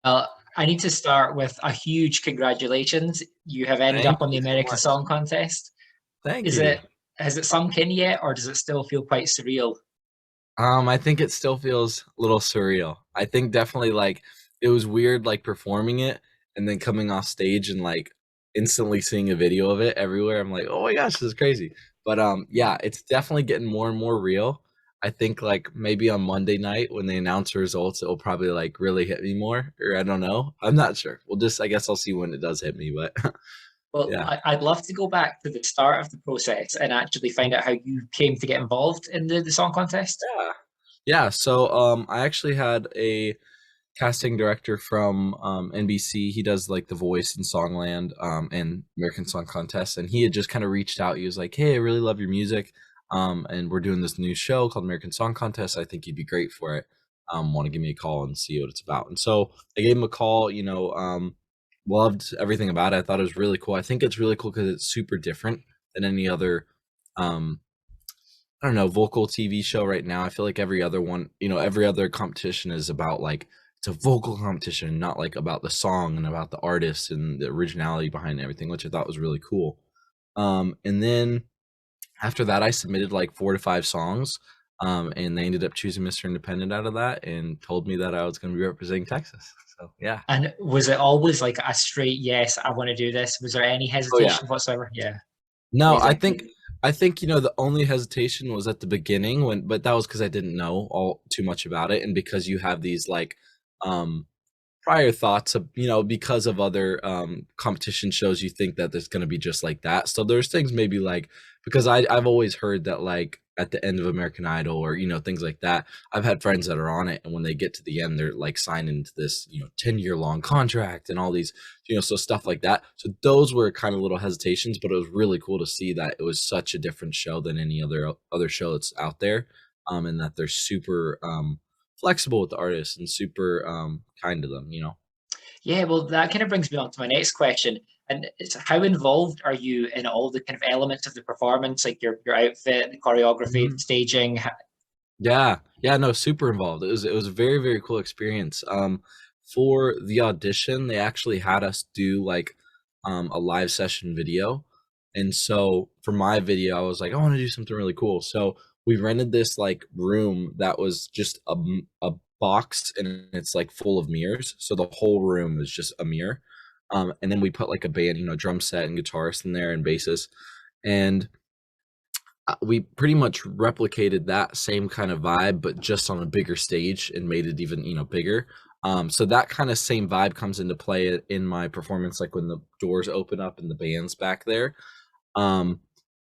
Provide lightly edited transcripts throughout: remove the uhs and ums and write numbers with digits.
I need to start with a huge congratulations. You have ended up Thank on the you so American much. Song Contest. Thank Is you. it has it sunk in yet, or does it still feel quite surreal? I think it still feels a little surreal. I think definitely like it was weird like performing it and then coming off stage and like instantly seeing a video of it everywhere. I'm like, oh my gosh, this is crazy. But yeah, it's definitely getting more and more real. I think like maybe on Monday night when they announce the results, it will probably like really hit me more, or I don't know. I'm not sure. We'll just I guess I'll see when it does hit me, but Well, yeah. I'd love to go back to the start of the process and actually find out how you came to get involved in the song contest. Yeah. Yeah, so I actually had a casting director from NBC. He does like The Voice and Songland and American Song Contest, and he had just kind of reached out. He was like, "Hey, I really love your music, and we're doing this new show called American Song Contest. I think you'd be great for it. Want to give me a call and see what it's about?" And so I gave him a call. Loved everything about it. I thought it was really cool. I think it's really cool because it's super different than any other um, I don't know, vocal TV show right now. I feel like every other one, every other competition is about like it's a vocal competition, not like about the song and about the artist and the originality behind everything, which I thought was really cool. And then after that, I submitted like 4 to 5 songs, and they ended up choosing Mr. Independent out of that and told me that I was going to be representing Texas. So yeah. And was it always like a straight yes, I want to do this? Was there any Oh yeah. hesitation whatsoever? Yeah, No, I amazing. think I think the only hesitation was at the beginning but that was because I didn't know all too much about it, and because you have these like um prior thoughts of because of other competition shows, you think that there's going to be just like that. So there's things maybe like because I've always heard that like at the end of American Idol or things like that, I've had friends that are on it, and when they get to the end they're like signed into this 10-year long contract and all these so stuff like that. So those were kind of little hesitations, but it was really cool to see that it was such a different show than any other show that's out there, and that they're super flexible with the artists and super kind to them. Yeah, well, that kind of brings me on to my next question. And it's how involved are you in all the kind of elements of the performance, like your outfit, the choreography, the Mhm. staging? Yeah, yeah, no, super involved. It was a very very cool experience. For the audition, they actually had us do like a live session video, and so for my video, I was like, I want to do something really cool. So we rented this like room that was just a box, and it's like full of mirrors. So the whole room is just a mirror. And then we put like a band, drum set and guitarist in there and bassist, and we pretty much replicated that same kind of vibe, but just on a bigger stage and made it even, bigger. So that kind of same vibe comes into play in my performance, like when the doors open up and the band's back there. Um,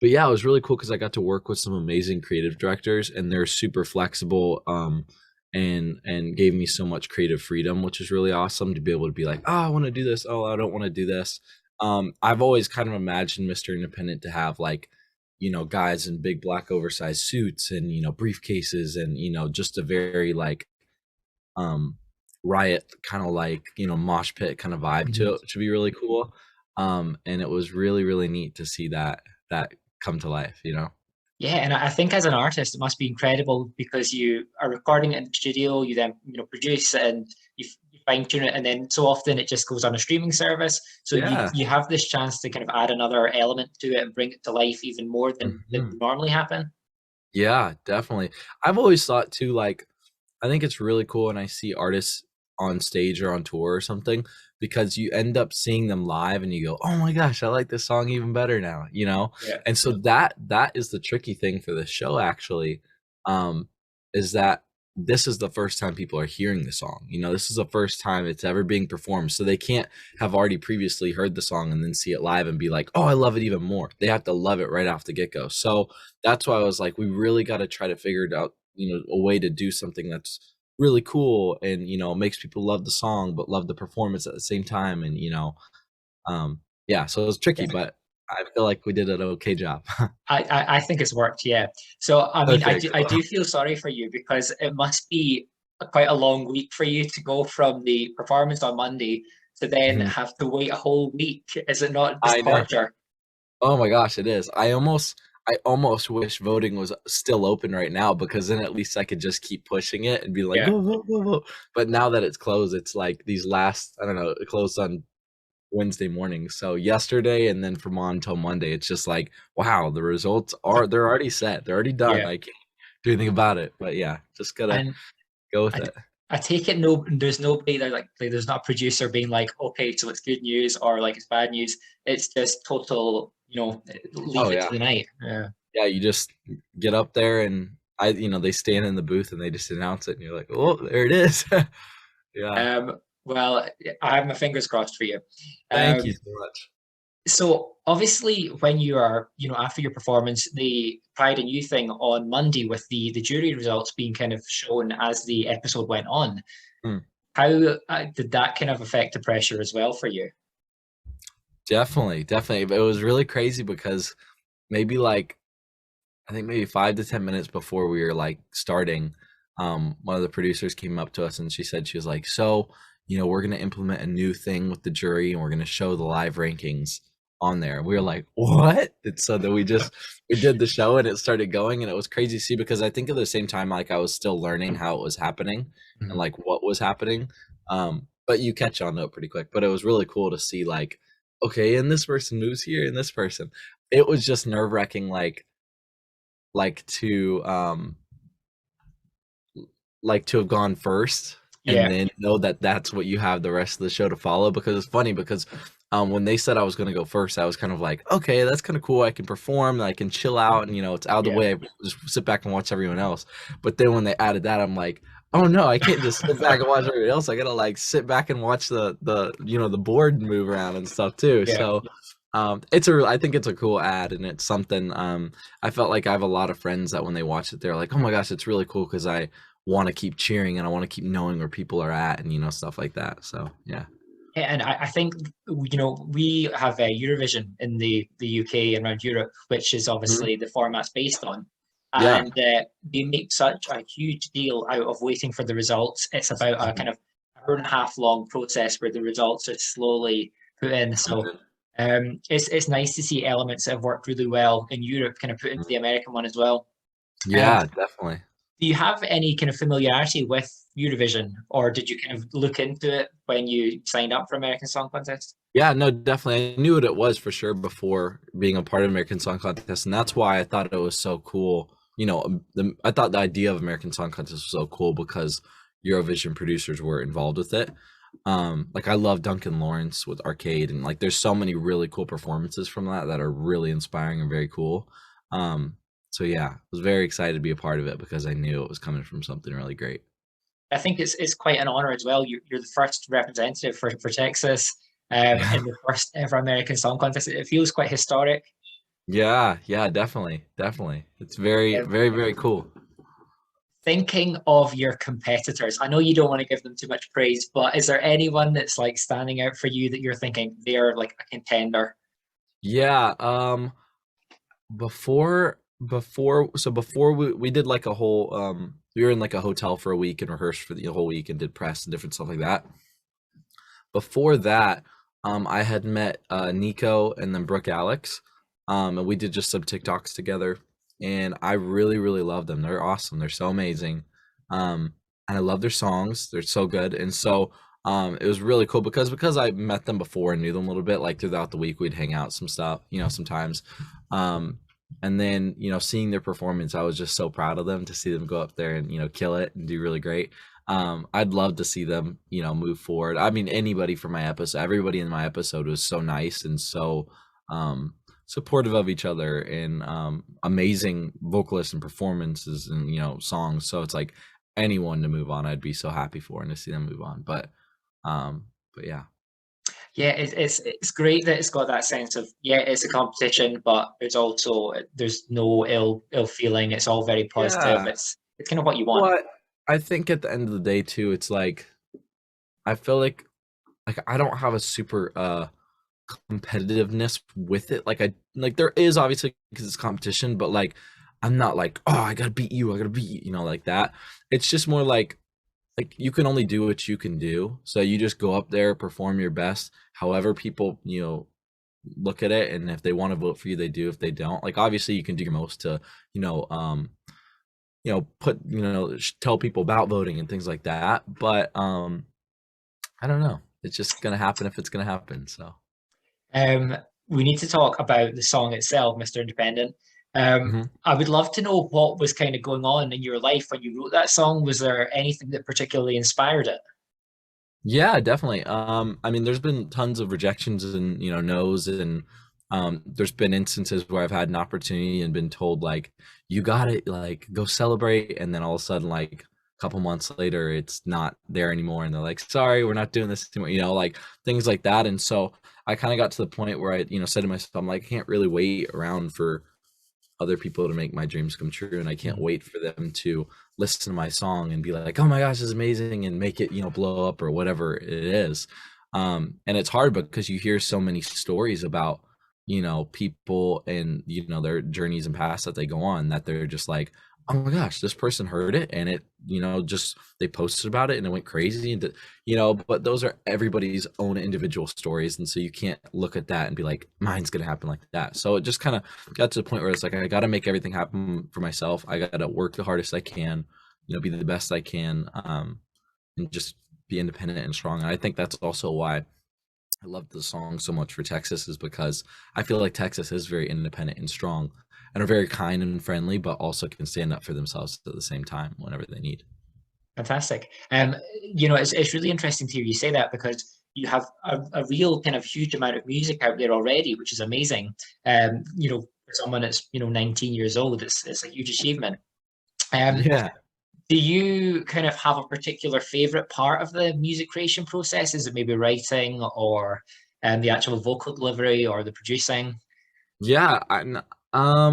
but yeah, it was really cool because I got to work with some amazing creative directors, and they're super flexible. And gave me so much creative freedom, which is really awesome to be able to be like, oh, I want to do this. Oh, I don't want to do this. I've always kind of imagined Mr. Independent to have like guys in big black oversized suits and briefcases and just a very like um riot kind of like mosh pit kind of vibe to Mhm. it, which would be really cool. And it was really really neat to see that come to life. Yeah, and I think as an artist, it must be incredible because you are recording it in the studio, you then produce it and you fine tune it, and then so often it just goes on a streaming service. So Yeah. you have this chance to kind of add another element to it and bring it to life even more than Mhm. would normally happen. Yeah, definitely. I've always thought too, like, I think it's really cool when I see artists on stage or on tour or something, because you end up seeing them live and you go, "Oh my gosh, I like this song even better now." Yeah. And so that is the tricky thing for this show actually, um, is that this is the first time people are hearing the song. This is the first time it's ever being performed. So they can't have already previously heard the song and then see it live and be like, "Oh, I love it even more." They have to love it right off the get-go. So that's why I was like, we really got to try to figure it out, a way to do something that's really cool and makes people love the song but love the performance at the same time. And yeah, so it was tricky, but I feel like we did an okay job. I think it's worked, yeah. So I mean, Okay, I cool. do feel sorry for you because it must be quite a long week for you to go from the performance on Monday to then Mhm. have to wait a whole week. Is it not I just know. torture? Oh my gosh, it is. I I almost wish voting was still open right now, because then at least I could just keep pushing it and be like, Yeah. go, vote, go, vote. But now that it's closed, it's like these last, I don't know, it closed on Wednesday morning. So yesterday and then from on until Monday, it's just like, wow, the results they're already set. They're already done. Yeah. I can't do anything about it. But yeah, just gotta And go with I, it. I take it no, there's nobody that like there's not a producer being like, okay, so it's good news or like it's bad news. It's just total, Oh leave it yeah. to the night. Yeah. Yeah, you just get up there and they stand in the booth and they just announce it and you're like, oh, there it is. Yeah. Well, I have my fingers crossed for you. Thank you Um, so much. so obviously, when you are, after your performance, the Pride and You thing on Monday with the jury results being kind of shown as the episode went on, Mm. how did that kind of affect the pressure as well for you? Definitely, definitely. It was really crazy because maybe like I think maybe 5 to 10 minutes before we were like starting, one of the producers came up to us and she was like, "So, we're gonna implement a new thing with the jury and we're gonna show the live rankings on there." And we were like, "What?" And so then we did the show and it started going and it was crazy to see, because I think at the same time like I was still learning how it was happening and Mhm. like what was happening. But you catch on to it pretty quick. But it was really cool to see like, okay, and this person moves here and this person. It was just nerve wracking, to to have gone first and Yeah, then know that that's what you have the rest of the show to follow. Because it's funny because when they said I was going to go first, I was kind of like, okay, that's kind of cool. I can perform, I can chill out, and it's out of the yeah, way. I just sit back and watch everyone else. But then when they added that, I'm like, oh no, I can't just sit back and watch everyone else. I gotta like sit back and watch the board move around and stuff too. yeah. So I think it's a cool ad, and it's something. I felt like I have a lot of friends that when they watch it, they're like, oh my gosh, it's really cool because I want to keep cheering and I want to keep knowing where people are at and stuff like that. So yeah. Yeah, and I think we have Eurovision in the UK and around Europe, which is Mhm. obviously the format's based on, Yeah. and they make such a huge deal out of waiting for the results. It's about a Mhm. kind of hour and a half long process where the results are slowly put in. So it's nice to see elements that have worked really well in Europe kind of put into the American one as well. Um, Yeah, definitely. do you have any kind of familiarity with Eurovision, or did you kind of look into it when you signed up for American Song Contest? Yeah, no, definitely. I knew what it was for sure before being a part of American Song Contest, and that's why I thought it was so cool. I thought the idea of American Song Contest was so cool because Eurovision producers were involved with it. Like I love Duncan Lawrence with Arcade, and like there's so many really cool performances from that are really inspiring and very cool. So yeah, I was very excited to be a part of it because I knew it was coming from something really great. I think it's quite an honor as well. You're the first representative for Texas Yeah. in the first ever American Song Contest. It feels quite historic. Yeah, yeah, definitely, definitely. It's very, Um, very, very cool. Thinking of your competitors, I know you don't want to give them too much praise, but is there anyone that's like standing out for you that you're thinking they're like a contender? Yeah, before we did like a whole we were in like a hotel for a week and rehearsed for the whole week and did press and different stuff like that. Before that, I had met Nico and then Brooke Alex, and we did just some TikToks together, and I really, really love them. They're awesome. They're so amazing, and I love their songs. They're so good, and so it was really cool because I met them before and knew them a little bit. Like throughout the week, we'd hang out some stuff, sometimes. Um, and then seeing their performance, I was just so proud of them to see them go up there and kill it and do really great. I'd love to see them, move forward. I mean, anybody from my episode, everybody in my episode was so nice and so supportive of each other and amazing vocalists and performances and songs. So it's like anyone to move on, I'd be so happy for and to see them move on. But yeah, Yeah, it's great that it's got that sense of yeah, it's a competition, but there's no ill feeling. It's all very positive. yeah. It's kind of what you want. What I think at the end of the day too, it's like I feel like I don't have a super competitiveness with it. Like there is obviously because it's competition, but like I'm not like, oh, I gotta beat you, I gotta beat you, like that. It's just more like you can only do what you can do. So you just go up there, perform your best. However, people, look at it, and if they want to vote for you, they do. If they don't, like obviously you can do your most to, you know, put, tell people about voting and things like that. But I don't know. It's just gonna happen if it's gonna happen. So. Um, we need to talk about the song itself, Mr. Independent. Mhm. I would love to know what was kind of going on in your life when you wrote that song. Was there anything that particularly inspired it? Yeah, definitely. I mean, there's been tons of rejections and no's, and there's been instances where I've had an opportunity and been told like, "You got it, like go celebrate," and then all of a sudden, like a couple months later, it's not there anymore, and they're like, "Sorry, we're not doing this anymore," like things like that. And so I kind of got to the point where I, said to myself, I'm like, I can't really wait around for other people to make my dreams come true, and I can't Mhm. wait for them to listen to my song and be like, oh my gosh, this is amazing, and make it blow up or whatever it is. And it's hard because you hear so many stories about people and their journeys and paths that they go on, that they're just like, oh my gosh, this person heard it, and it just they posted about it and it went crazy, and but those are everybody's own individual stories, and so you can't look at that and be like, mine's gonna happen like that. So it just kind of got to the point where it's like, I got to make everything happen for myself. I got to work the hardest I can, be the best I can, and just be independent and strong. And I think that's also why I love the song so much for Texas, is because I feel like Texas is very independent and strong, and are very kind and friendly, but also can stand up for themselves at the same time whenever they need. Fantastic. It's really interesting to hear you say that because you have a real kind of huge amount of music out there already, which is amazing. For someone that's 19 years old, it's a huge achievement. Um, Yeah. do you kind of have a particular favorite part of the music creation process? Is it maybe writing or the actual vocal delivery or the producing? Yeah. I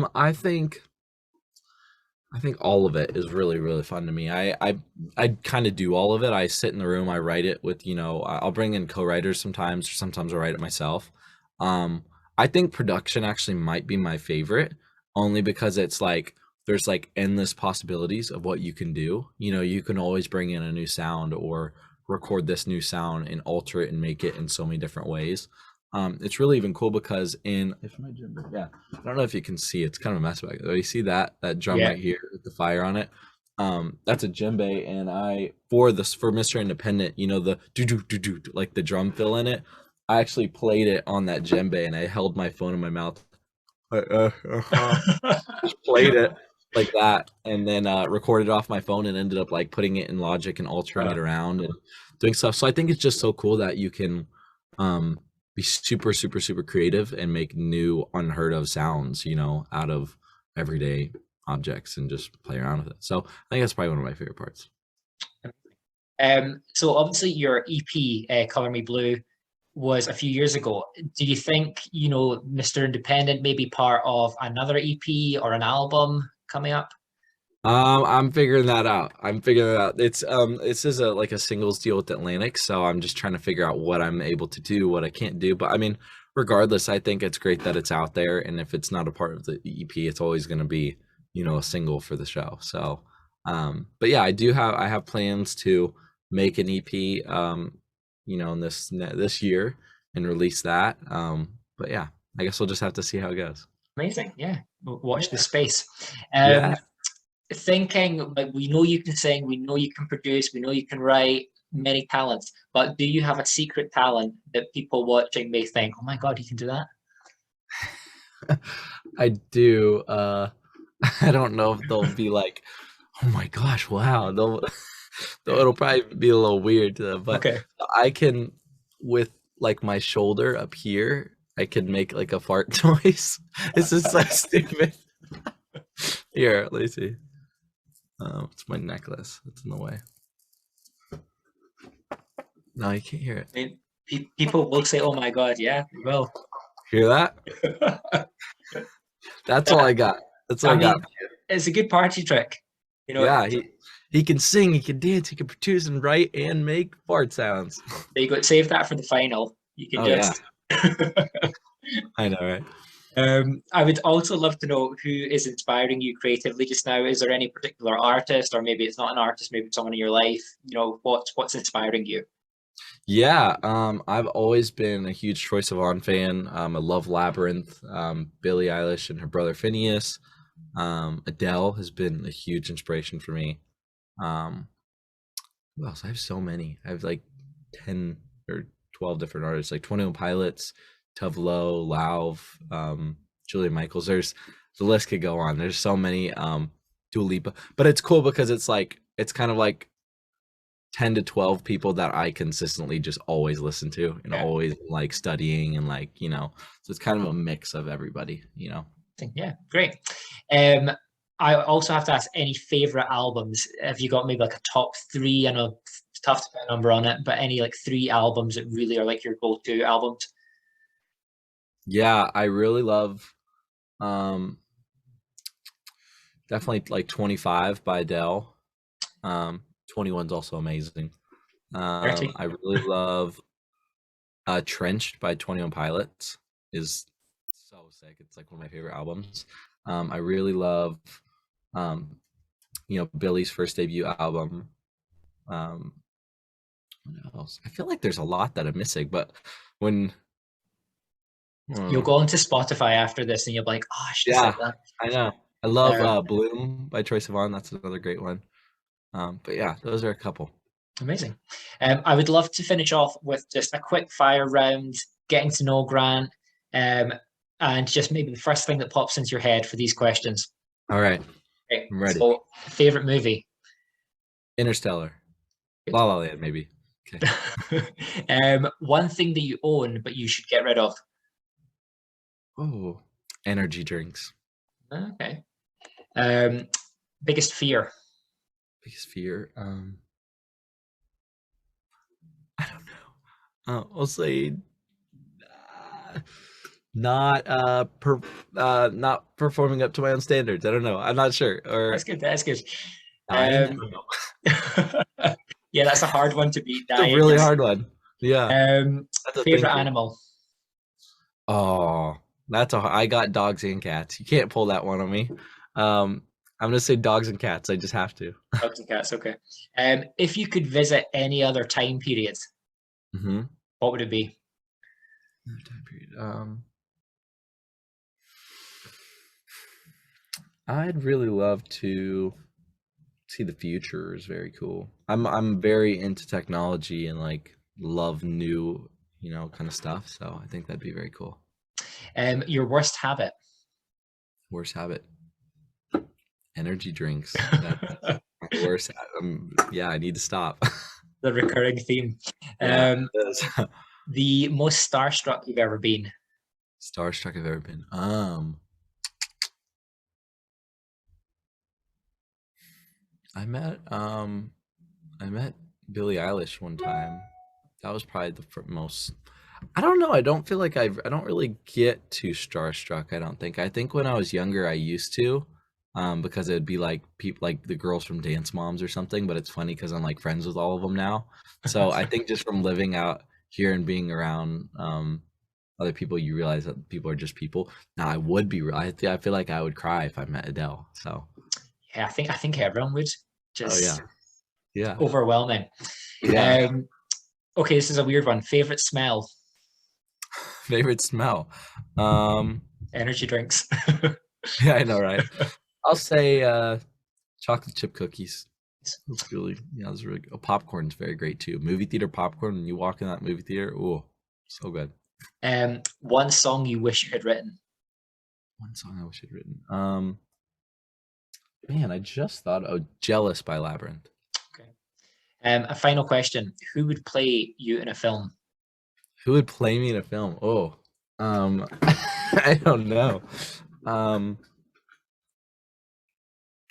think all of it is really, really fun to me. I kind of do all of it. I sit in the room, I write it with, I'll bring in co-writers sometimes, or sometimes I write it myself. I think production actually might be my favorite, only because it's like there's like endless possibilities of what you can do. You can always bring in a new sound or record this new sound and alter it and make it in so many different ways. It's really even cool because if my gym, yeah, I don't know if you can see, it's kind of a mess back there. You see that drum Yeah. right here with the fire on it? That's a djembe, and for Mr. Independent, the do like the drum fill in it. I actually played it on that djembe, and I held my phone in my mouth, just played it like that, and then recorded off my phone, and ended up like putting it in Logic and altering it around and doing stuff. So I think it's just so cool that you can um, be super, super, super creative and make new, unheard of sounds, out of everyday objects, and just play around with it. So I think that's probably one of my favorite parts. So obviously your EP, Color Me Blue, was a few years ago. Do you think, Mr. Independent may be part of another EP or an album coming up? I'm figuring that out. I'm figuring it out. This is a like a singles deal with Atlantic, so I'm just trying to figure out what I'm able to do, what I can't do. But I mean, regardless, I think it's great that it's out there, and if it's not a part of the EP, it's always going to be, a single for the show. So, but yeah, I have plans to make an EP, in this year, and release that. But yeah, I guess we'll just have to see how it goes. Amazing. Yeah. Watch the Yeah. space. Yeah. Thinking like we know you can sing, we know you can produce, we know you can write, many talents, but do you have a secret talent that people watching may think, oh my God, he can do that? I do. I don't know if they'll be like, "Oh my gosh, wow!" It'll probably be a little weird to them, but Okay. I can, with like my shoulder up here, I can make like a fart noise. It's just so stupid. Here, let me see. It's my necklace. It's in the way. No, you can't hear it. I mean, people will say, oh my God, yeah, we will. Hear that? That's all I got. That's all I I mean, got. it's a good party trick. Yeah, he can sing, he can dance, he can produce and write and make fart sounds. you got save that for the final. You can Oh yeah, just. I know, right? I would also love to know who is inspiring you creatively just now. Is there any particular artist, or maybe it's not an artist, maybe it's someone in your life? What's inspiring you? Yeah, I've always been a huge Troye Sivan fan. I love Labyrinth, Billie Eilish and her brother Phineas. Adele has been a huge inspiration for me. Um, who else? I have so many. I have like 10 or 12 different artists, like 21 Pilots, Tove Lo, Lauv, Julia Michaels. There's the list could go on. There's so many. Dua Lipa, but it's cool because it's like it's kind of like 10 to 12 people that I consistently just always listen to and Yeah. always like studying and like, so it's kind of a mix of everybody. Yeah, great. Um, I also have to ask, any favorite albums? Have you got maybe like a top three? I know it's tough to put a number on it, but any like three albums that really are like your go-to albums? Yeah, I really love um definitely like 25 by Adele. 21's also amazing. 30. I really love Trenched by 21 Pilots is so sick. It's like one of my favorite albums. I really love um Billy's first debut album. Um, what else? I feel like there's a lot that I'm missing, but when You'll hmm, go onto Spotify after this and you'll be like, oh, I should have said yeah, that. I know. I love Um, Bloom by Troye Sivan. That's another great one. But yeah, those are a couple. Amazing. I would love to finish off with just a quick fire round, getting to know Grant, um, and just maybe the first thing that pops into your head for these questions. All right, Okay. I'm ready. So, favorite movie? Interstellar, Good. La La Land, maybe. Okay. One thing that you own but you should get rid of. Oh, energy drinks. Okay. Um, Biggest fear. Biggest fear. I don't know. I'll say uh, not performing up to my own standards. I don't know. I'm not sure. That's Or good. That's good. dying. I Um, don't know. yeah, that's a hard one to beat. It's a Dying really is. hard one. Yeah, that's a Favorite thinker. animal. Oh, I got dogs and cats. You can't pull that one on me. Um, I'm gonna say dogs and cats. I just have to. Dogs and cats. Okay. If you could visit any other time period, Mm-hmm. what would it be? Time period. I'd really love to see the future. Is very cool. I'm very into technology and like love new, kind of stuff. So I think that'd be very cool. Your worst habit. Worst habit. Energy drinks. That's my worst. Yeah, I need to stop. The recurring theme. Yeah. Um, the most starstruck you've ever been. Starstruck I've ever been. I met Billie Eilish one time. That was probably the most. I don't know. I don't feel like I don't really get too starstruck. I don't think. I think when I was younger, I used to, because it'd be like people like the girls from Dance Moms or something. But it's funny because I'm like friends with all of them now. So I think just from living out here and being around other people, you realize that people are just people. Now I would be. I feel like I would cry if I met Adele. So. Yeah, I think everyone would. Oh yeah. Just Yeah. overwhelming. Yeah. Um, okay, this is a weird one. Favorite smell? Favorite smell. Um, Energy drinks. yeah, I know, right? I'll say chocolate chip cookies. That's really, yeah, that's really good. Popcorn's very great too. Movie theater popcorn, when you walk in that movie theater, oh, so good. One song you wish you had written. One song I wish I'd written. Man, I just thought, oh, Jealous by Labyrinth. Okay. A final question. Who would play you in a film? Who would play me in a film? Oh, I don't know. Um,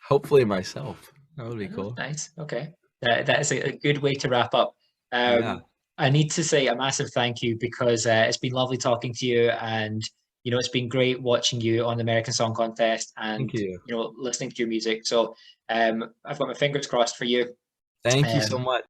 hopefully myself. That would be Oh, cool. nice. Okay. That is a good way to wrap up. Yeah. I need to say a massive thank you because it's been lovely talking to you, and it's been great watching you on the American Song Contest, Thank and you. listening to your music. So I've got my fingers crossed for you. Thank you so Um, much.